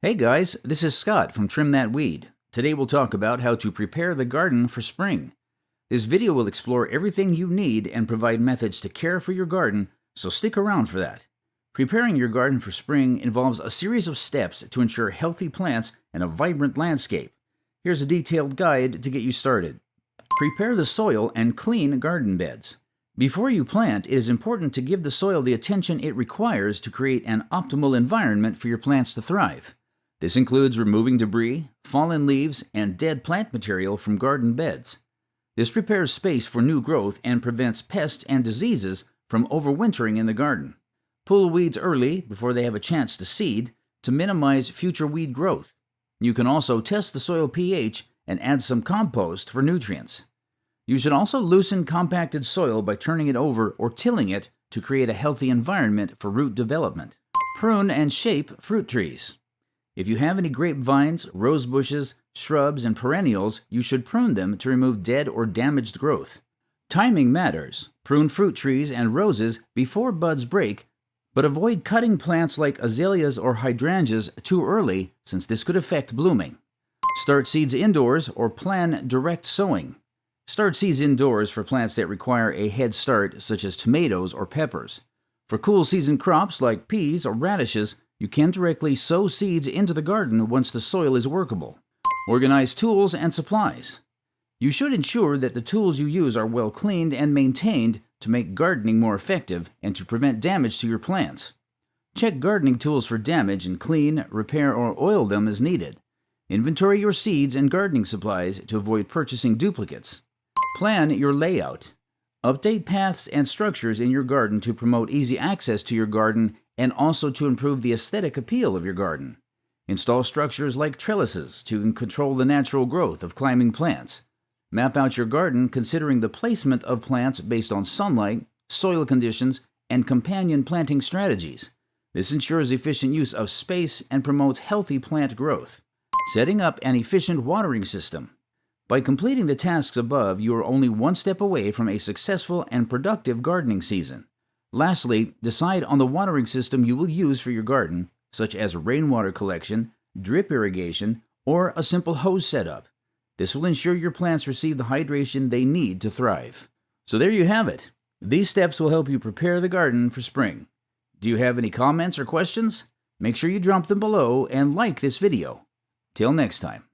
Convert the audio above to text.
Hey guys, this is Scott from Trim That Weed. Today we'll talk about how to prepare the garden for spring. This video will explore everything you need and provide methods to care for your garden, so stick around for that. Preparing your garden for spring involves a series of steps to ensure healthy plants and a vibrant landscape. Here's a detailed guide to get you started. Prepare the soil and clean garden beds. Before you plant, it is important to give the soil the attention it requires to create an optimal environment for your plants to thrive. This includes removing debris, fallen leaves, and dead plant material from garden beds. This prepares space for new growth and prevents pests and diseases from overwintering in the garden. Pull weeds early, before they have a chance to seed, to minimize future weed growth. You can also test the soil pH and add some compost for nutrients. You should also loosen compacted soil by turning it over or tilling it to create a healthy environment for root development. Prune and shape fruit trees. If you have any grapevines, rose bushes, shrubs, and perennials, you should prune them to remove dead or damaged growth. Timing matters. Prune fruit trees and roses before buds break, but avoid cutting plants like azaleas or hydrangeas too early, since this could affect blooming. Start seeds indoors or plan direct sowing. Start seeds indoors for plants that require a head start, such as tomatoes or peppers. For cool season crops like peas or radishes, you can directly sow seeds into the garden once the soil is workable. Organize tools and supplies. You should ensure that the tools you use are well cleaned and maintained to make gardening more effective and to prevent damage to your plants. Check gardening tools for damage and clean, repair, or oil them as needed. Inventory your seeds and gardening supplies to avoid purchasing duplicates. Plan your layout. Update paths and structures in your garden to promote easy access to your garden and also to improve the aesthetic appeal of your garden. Install structures like trellises to control the natural growth of climbing plants. Map out your garden considering the placement of plants based on sunlight, soil conditions, and companion planting strategies. This ensures efficient use of space and promotes healthy plant growth. Setting up an efficient watering system. By completing the tasks above, you are only one step away from a successful and productive gardening season. Lastly, decide on the watering system you will use for your garden, such as rainwater collection, drip irrigation, or a simple hose setup. This will ensure your plants receive the hydration they need to thrive. So there you have it. These steps will help you prepare the garden for spring. Do you have any comments or questions? Make sure you drop them below and like this video. Till next time.